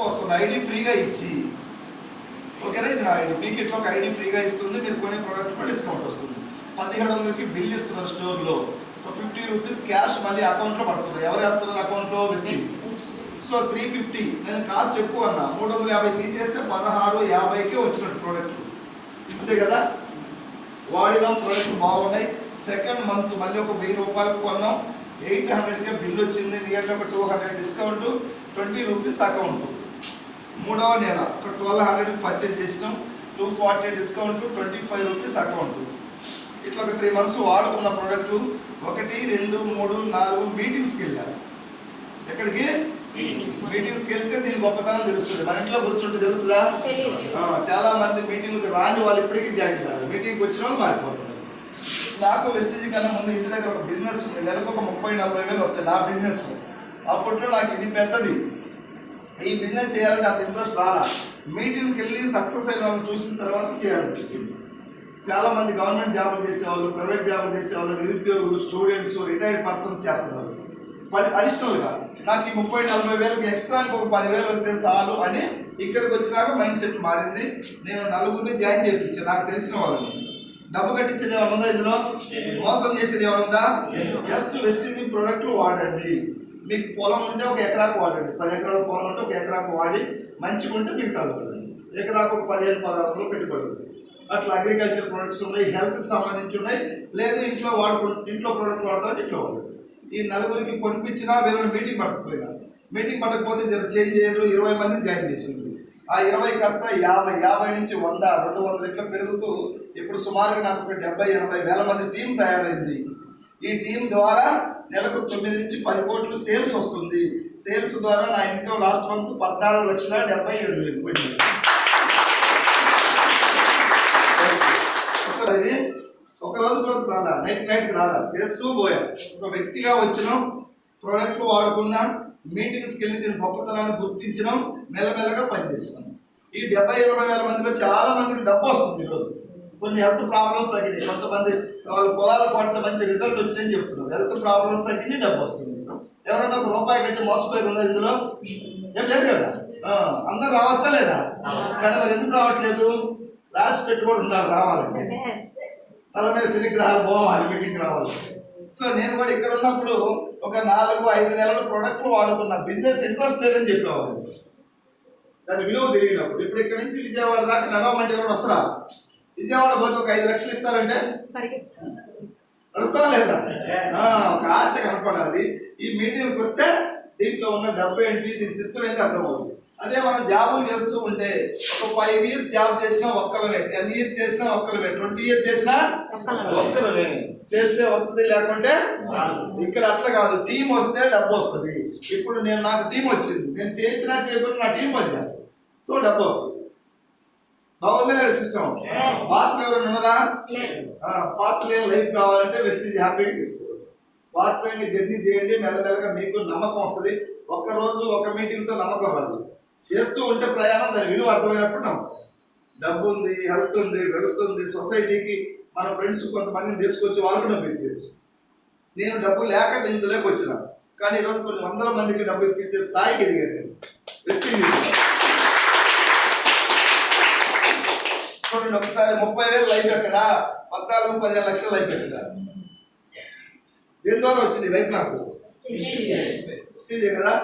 వస్తుంది ఐడి ఫ్రీగా ఇచ్చి, ఓకేనా, ఇది నా ఐడి, మీకు ఇట్లా ఒక ఐడి ఫ్రీగా ఇస్తుంది, మీరు కొనే ప్రోడక్ట్ కూడా డిస్కౌంట్ వస్తుంది. 1700కి బిల్ ఇస్తున్నారు స్టోర్లో, 50 రూపీస్ క్యాష్ మళ్ళీ అకౌంట్లో పడుతున్నారు. ఎవరు వేస్తున్నారు అకౌంట్లో? వెస్టీజ్. సో 350 నేను కాస్ట్ ఎక్కువ అన్నా, 350 తీసేస్తే 1650కే వచ్చినట్టు ప్రోడక్ట్, అంతే కదా. వాడినాం, ప్రోడక్ట్ బాగున్నాయి. సెకండ్ మంత్ మళ్ళీ ఒక 1000 రూపాయలకు కొన్నాం, 800కే బిల్ వచ్చింది, నియర్లీ ఒక 200 డిస్కౌంట్, 20 రూపీస్ అకౌంట్. మూడవ నెల ఒక 1200 పర్చేజ్ చేసినాం, 240 డిస్కౌంట్, 25 రూపీస్ అకౌంట్. ఇట్లా ఒక 3 మంత్స్ వాడుకున్న ప్రోడక్ట్ 1, 2, 3, 4 మీటింగ్స్కి వెళ్ళాను. ఎక్కడికి? మీటింగ్స్కి వెళ్తే దీని గొప్పతనం తెలుస్తుంది. మన ఇంట్లో కూర్చుంటే తెలుస్తుందా? చాలా మంది మీటింగ్కి రాని వాళ్ళు ఇప్పటికీ జాయిన్ కాదు, మీటింగ్కి వచ్చిన వాళ్ళు మారిపోతున్నారు. నాకు వెస్టీజ్ కన్నా ముందు ఇంటి దగ్గర ఒక బిజినెస్ ఉంది, నెలకు ఒక 30-40 వేలు వస్తాయి నా బిజినెస్. అప్పట్లో నాకు ఇది పెద్దది, ఈ బిజినెస్ చేయాలంటే అంత ఇంట్రెస్ట్ రాలా. మీటింగ్కి వెళ్ళి సక్సెస్ అయిన వాళ్ళని చూసిన తర్వాత చేయాలనిపించింది. చాలామంది గవర్నమెంట్ జాబులు చేసేవాళ్ళు, ప్రైవేట్ జాబులు చేసేవాళ్ళు, నిరుద్యోగులు, స్టూడెంట్స్, రిటైర్డ్ పర్సన్స్ చేస్తున్నారు. అడిషనల్గా నాకు ఈ 30-40 వేలకు ఎక్స్ట్రా ఇంకొక 10,000 వస్తే చాలు అని ఇక్కడికి వచ్చినాక మైండ్ సెట్ మారింది. నేను నలుగురిని జాయిన్ చేయించాను, నాకు తెలిసిన వాళ్ళని. డబ్బు కట్టించేది ఏమైనా ఉందా ఇందులో? మోసం చేసేది ఏమైనా ఉందా? జస్ట్ వెస్టీజ్ ప్రోడక్ట్లు వాడండి. మీకు పొలం ఉంటే ఒక ఎకరాకు వాడండి, 10 ఎకరాల పొలం ఉంటే ఒక ఎకరాకు వాడి, మంచిగా ఉంటే మీకు తగ్గండి. ఎకరాకు ఒక 15-16 పెట్టుబడి. అట్లా అగ్రికల్చర్ ప్రొడక్ట్స్ ఉన్నాయి, హెల్త్కి సంబంధించి ఉన్నాయి, లేదు ఇంట్లో ప్రోడక్ట్ వాడతాం, ఇంట్లో వాడు. ఈ నలుగురికి కొనిపించినా వీళ్ళని మీటింగ్ పట్టకపోయినా, మీటింగ్ పట్టకపోతే జర చేంజ్ చేయరు, 20 మందిని జాయిన్ చేసింది. ఆ 20 కాస్త 50 నుంచి 100, 200 ఇట్లా పెరుగుతూ ఇప్పుడు సుమారుగా నాకు ఒక 70-80 వేల మంది టీం తయారైంది. ఈ టీం ద్వారా నెలకు 9 నుంచి 10 కోట్లు సేల్స్ వస్తుంది. సేల్స్ ద్వారా నా ఇన్కమ్ లాస్ట్ మంత్ 14,77,000 పోయింది. ఇది ఒక రోజు రాలా, నైట్కి రాలా, చేస్తూ పోయా. ఒక వ్యక్తిగా వచ్చినాం, ప్రోడక్ట్లు వాడుకున్నాం, మీటింగ్స్కి వెళ్ళి దీని గొప్పతనాన్ని గుర్తించినాం, మెల్లమెల్లగా పనిచేసినాం. ఈ 70-80 వేల మందిలో చాలా మందికి డబ్బు వస్తుంది. ఈరోజు కొన్ని హెల్త్ ప్రాబ్లమ్స్ తగ్గినాయి, కొంతమంది వాళ్ళ పొలాలు పడితే మంచి రిజల్ట్ వచ్చినాయని చెప్తున్నారు. హెల్త్ ప్రాబ్లమ్స్ తగ్గి డబ్బు వస్తుంది. ఎవరైనా ఒక రూపాయి కట్టి మోసపోయి ఉందా ఇందులో? ఏం లేదు కదా. అందరు రావచ్చా లేదా? కానీ మరి ఎందుకు రావట్లేదు? రాసి పెట్టుబడి ఉండాలి రావాలంటే. తల మీద శనిగ్రహాలు పోవాలి మీటింగ్కి రావాలి. సో నేను కూడా ఇక్కడ ఉన్నప్పుడు ఒక 4-5 నెలల ప్రోడక్ట్లు వాడుకున్న, బిజినెస్ ఇంట్రెస్ట్ లేదని చెప్పేవాళ్ళు, దాని విలువ తెలియనప్పుడు. ఇప్పుడు ఇక్కడ నుంచి విజయవాడ దాకా నడవమంటే కూడా వస్తారా? విజయవాడ పోతే ఒక 5 లక్షలు ఇస్తారంటే నడుస్తా లేదా? ఒక ఆశ కనపడాలి. ఈ మీటింగ్కి వస్తే దీంట్లో ఉన్న డబ్బు ఏంటి, దీని సిస్టమ్ ఏంటి అర్థమవుతుంది. అదే మనం జాబులు చేస్తూ ఉంటే ఒక 5 years జాబ్ చేసినా ఒక్కలమే, 10 years చేసినా ఒక్కలమే, 20 years చేసినా ఒక్కలమే. చేస్తే వస్తుంది, లేకుంటే ఇక్కడ అట్లా కాదు. టీం వస్తే డబ్బు వస్తుంది. ఇప్పుడు నాకు టీం వచ్చింది, నేను చేసినా చేయకుండా నా టీం పనిచేస్తుంది, సో డబ్బు వస్తుంది. బాగుందా లేదా సిస్టమ్? పాస్ ఎవరైనా ఉన్నారా? పాస్ లేని లైఫ్ కావాలంటే వెస్టీజ్ హ్యాపీగా తీసుకోవచ్చు. పార్ట్ టైం జర్నీ చేయండి, మెల్లమెల్లగా మీకు నమ్మకం వస్తుంది. ఒక్కరోజు ఒక మీటింగ్తో నమ్మకం రాదు, చేస్తూ ఉంటే ప్రయాణం దాని విలువ అర్థమైనప్పుడు నమ్మకం వస్తుంది. డబ్బు ఉంది, హెల్త్ ఉంది, వెళ్తుంది. సొసైటీకి మన ఫ్రెండ్స్ కొంతమందిని తీసుకొచ్చి వాళ్ళకు డబ్బు ఇప్పించచ్చు. నేను డబ్బు లేక ఇందులోకి వచ్చిన, కానీ ఈరోజు కొన్ని 100 మందికి డబ్బు ఇప్పించే స్థాయికి ఎదిగాను నేను వెస్టీజ్. చూడండి, ఒకసారి 30,000 లైఫ్ ఎక్కడ, 14-15 లక్షల లైఫ్ ఎక్కడ. దేని ద్వారా వచ్చింది లైఫ్? నాకు వెస్టీజే కదా.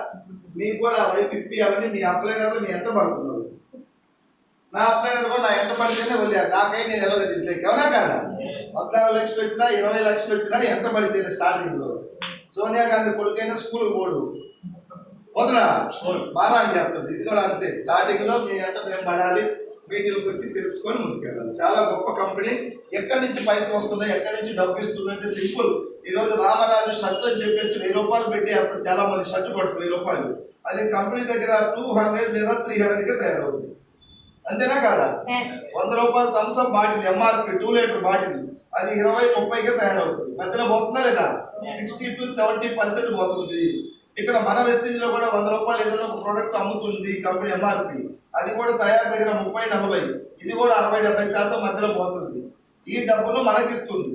మీకు కూడా లైఫ్ ఇప్పియాలని మీ అప్లైనర్లు మీ ఎంట పడుతున్నారు. నా అప్లైనర్ కూడా నా ఎంట పడితేనే వెళ్ళాను, నాకై నేను వెళ్ళలేదు ఇంట్లోకి. అవునా కాదా? 14 లక్షలు వచ్చినా 20 లక్షలు వచ్చినా ఎంట పడితేనే. స్టార్టింగ్లో సోనియా గాంధీ కొడుకైనా స్కూల్ పోడు, పోతున్నా బాగా చేస్తుంది. ఇది కూడా అంతే, స్టార్టింగ్లో మీ ఎంట మేము పడాలి, మీటింగ్కి వచ్చి తెలుసుకొని ముందుకెళ్ళాలి. చాలా గొప్ప కంపెనీ. ఎక్కడి నుంచి పైసలు వస్తున్నాయి, ఎక్కడి నుంచి డబ్బు ఇస్తుంది అంటే సింపుల్. ఈరోజు రామరాజు షర్ట్ అని చెప్పేసి 1000 రూపాయలు పెట్టి వేస్తారు. చాలా మంది షర్ట్ పట్టు 1000 రూపాయలు. అది కంపెనీ దగ్గర 200 లేదా 300కే తయారవుతుంది. అంతేనా కాదా? 100 రూపాయలు Thums Up bottle MRP 2 litre bottle అది 20-30కే తయారవుతుంది. మధ్యలో పోతుందా లేదా? 60-70% పోతుంది. ఇక్కడ మన వెస్టీజ్లో కూడా 100 రూపాయలు ఏదైనా ఒక ప్రోడక్ట్ అమ్ముతుంది కంపెనీ ఎంఆర్పి, అది కూడా తయారు దగ్గర 30-40, ఇది కూడా 60-70% మధ్యలో పోతుంది. ఈ డబ్బులు మనకిస్తుంది.